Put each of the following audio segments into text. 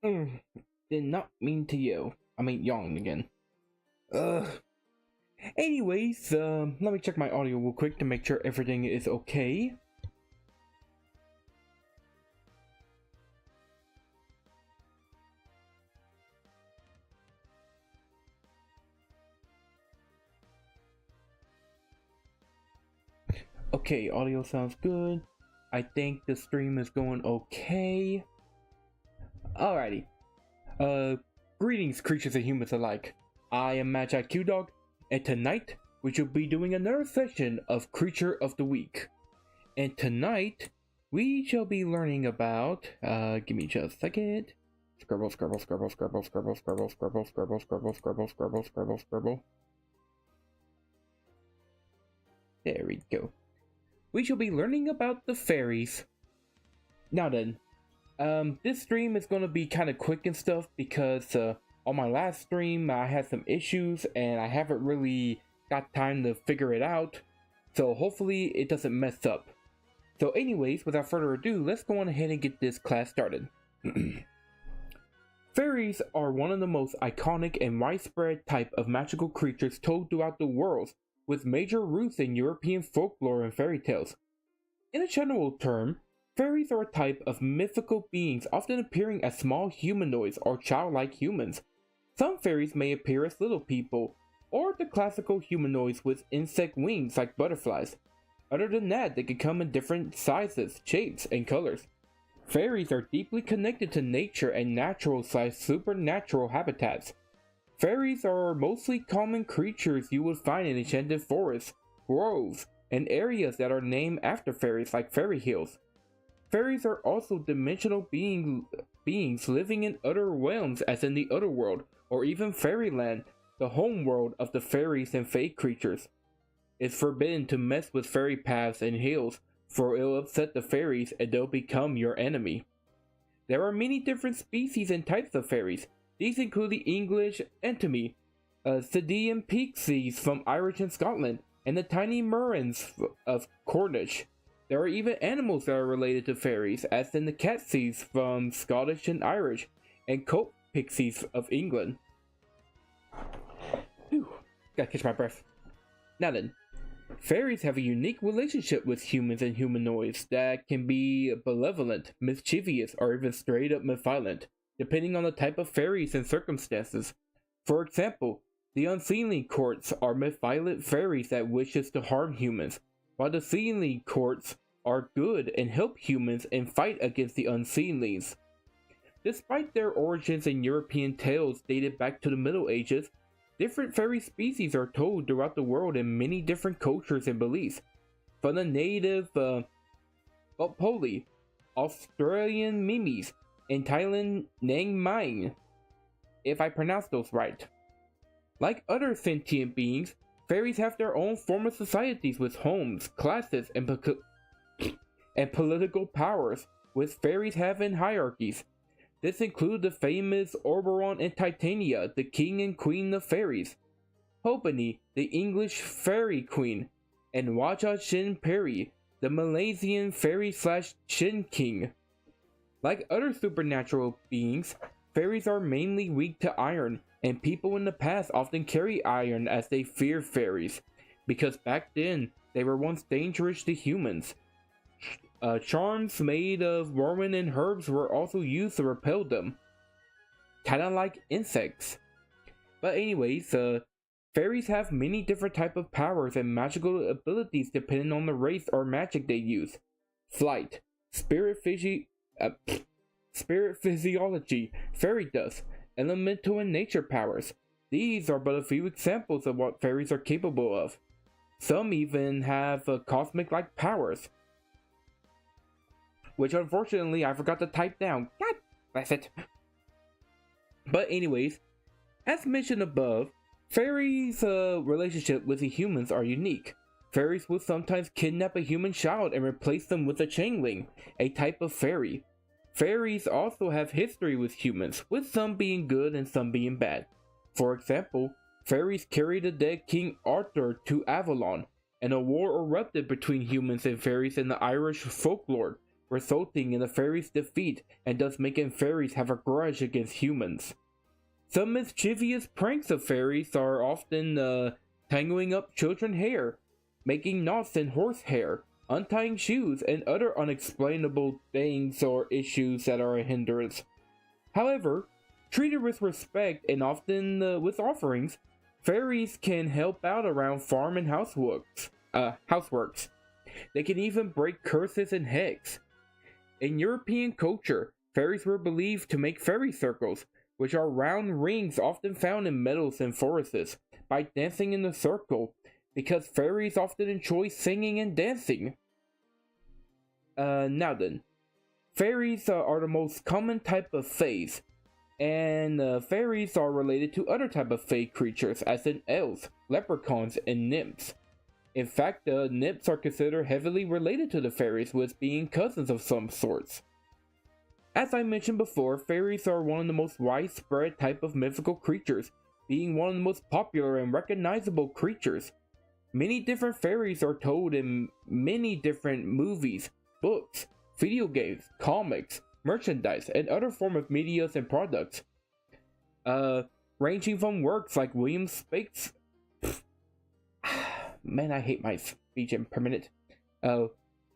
Did not mean to yell. I mean yawn again. Ugh. Anyways, let me check my audio real quick to make sure everything is okay. Okay, audio sounds good. I think the stream is going okay. Alrighty. Greetings, creatures and humans alike. I am MagiQDog, and tonight we shall be doing another session of Creature of the Week. And tonight we shall be learning about. Give me just a second. Scribble, scribble, scribble, scribble, scribble, scribble, scribble, scribble, scribble, scribble, scribble, scribble, scribble. There we go. We shall be learning about the fairies. Now then, this stream is going to be kind of quick and stuff because on my last stream I had some issues and I haven't really got time to figure it out. So hopefully it doesn't mess up. So anyways, without further ado, let's go on ahead and get this class started. Fairies are one of the most iconic and widespread type of magical creatures told throughout the world, with major roots in European folklore and fairy tales. In a general term, fairies are a type of mythical beings often appearing as small humanoids or childlike humans. Some fairies may appear as little people, or the classical humanoids with insect wings like butterflies. Other than that, they can come in different sizes, shapes, and colors. Fairies are deeply connected to nature and natural/supernatural habitats. Fairies are mostly common creatures you would find in enchanted forests, groves, and areas that are named after fairies like fairy hills. Fairies are also dimensional beings living in other realms as in the Otherworld, or even Fairyland, the home world of the fairies and fae creatures. It's forbidden to mess with fairy paths and hills, for it'll upset the fairies and they'll become your enemy. There are many different species and types of fairies. These include the English Atomy, Colt Pixies from Irish and Scotland, and the tiny Murrens of Cornish. There are even animals that are related to fairies, as in the Catsies from Scottish and Irish, and Colt Pixies of England. Whew, gotta catch my breath. Now then, fairies have a unique relationship with humans and humanoids that can be benevolent, mischievous, or even straight up violent, depending on the type of fairies and circumstances. For example, the Unseelie Courts are violent fairies that wishes to harm humans, while the Seelie Courts are good and help humans and fight against the Unseelies. Despite their origins in European tales dated back to the Middle Ages, different fairy species are told throughout the world in many different cultures and beliefs. From the native Bohpoli, Australian Mimis, and Thailand Nang Mine, if I pronounce those right. Like other sentient beings, fairies have their own form of societies with homes, classes, and political powers, with fairies having hierarchies. This includes the famous Oberon and Titania, the king and queen of fairies, Hobany, the English fairy queen, and Jinn Peri, the Malaysian fairy/Jinn king. Like other supernatural beings, fairies are mainly weak to iron, and people in the past often carry iron as they fear fairies, because back then they were once dangerous to humans. Charms made of vermin and herbs were also used to repel them, kinda like insects. But anyways, fairies have many different types of powers and magical abilities depending on the race or magic they use. Flight, spirit physiology, fairy dust, elemental and nature powers. These are but a few examples of what fairies are capable of. Some even have cosmic-like powers, which unfortunately I forgot to type down. God bless it. But anyways, as mentioned above, fairies' relationship with the humans are unique. Fairies will sometimes kidnap a human child and replace them with a changeling, a type of fairy. Fairies also have history with humans, with some being good and some being bad. For example, fairies carried the dead King Arthur to Avalon, and a war erupted between humans and fairies in the Irish folklore, resulting in the fairies' defeat and thus making fairies have a grudge against humans. Some mischievous pranks of fairies are often tangling up children's hair, making knots in horse hair, untying shoes, and other unexplainable things or issues that are a hindrance. However, treated with respect and often with offerings, fairies can help out around farm and houseworks. They can even break curses and hex. In European culture, fairies were believed to make fairy circles, which are round rings often found in meadows and forests, by dancing in the circle, because fairies often enjoy singing and dancing. Now then, fairies are the most common type of fays, and fairies are related to other type of fae creatures, as in elves, leprechauns, and nymphs. In fact, nymphs are considered heavily related to the fairies, with being cousins of some sorts. As I mentioned before, fairies are one of the most widespread type of mythical creatures, being one of the most popular and recognizable creatures. Many different fairies are told in many different movies, books, video games, comics, merchandise, and other form of medias and products. Ranging from works like William Shakespeare. Man, I hate my speech impermanent.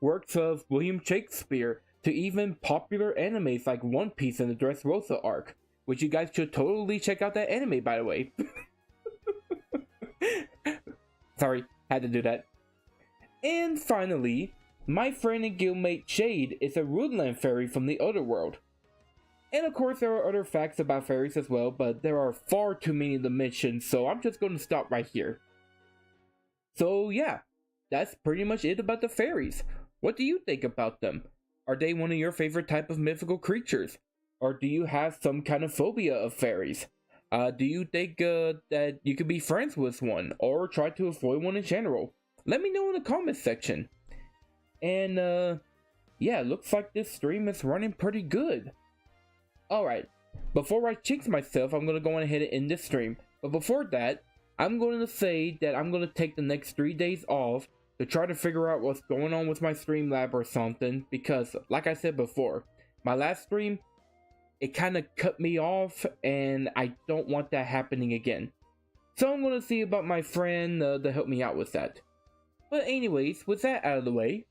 Works of William Shakespeare to even popular animes like One Piece and the Dressrosa arc, which you guys should totally check out that anime, by the way. Sorry, had to do that. And finally, my friend and guildmate Jade is a woodland fairy from the other world. And of course there are other facts about fairies as well, but there are far too many to mention, so I'm just going to stop right here. So yeah, that's pretty much it about the fairies. What do you think about them? Are they one of your favorite type of mythical creatures? Or do you have some kind of phobia of fairies? Do you think that you could be friends with one, or try to avoid one in general? Let me know in the comment section. And yeah, looks like this stream is running pretty good. Alright, before I jinx myself, I'm going to go on ahead and end this stream. But before that, I'm going to say that I'm going to take the next 3 days off to try to figure out what's going on with my Streamlab or something, because like I said before, my last stream, it kind of cut me off and I don't want that happening again. So I'm going to see about my friend to help me out with that. But anyways, with that out of the way,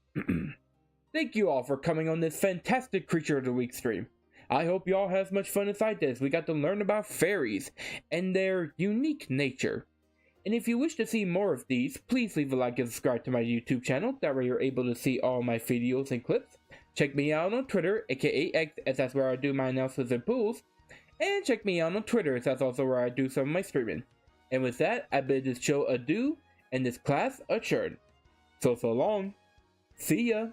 thank you all for coming on this fantastic Creature of the Week stream. I hope y'all have as much fun as I did as we got to learn about fairies and their unique nature. And if you wish to see more of these, please leave a like and subscribe to my YouTube channel, that way you're able to see all my videos and clips. Check me out on Twitter, aka X, as that's where I do my announcements and pools. And check me out on Twitter, as that's also where I do some of my streaming. And with that, I bid this show adieu, and this class adjourned. So long. See ya.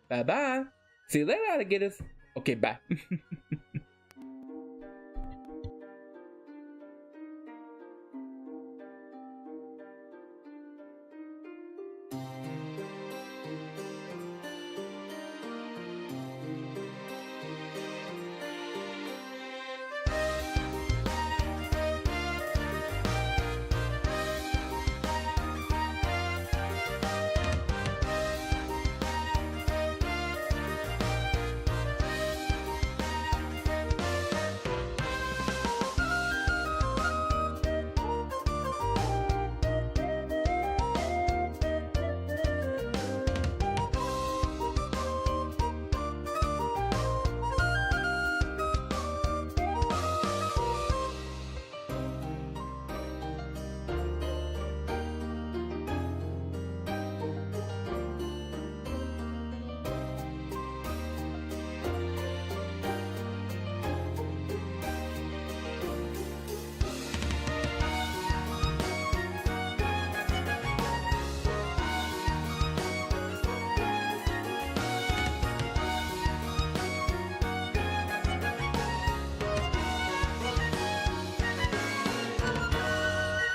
Bye bye. See you later, alligators. Okay, bye.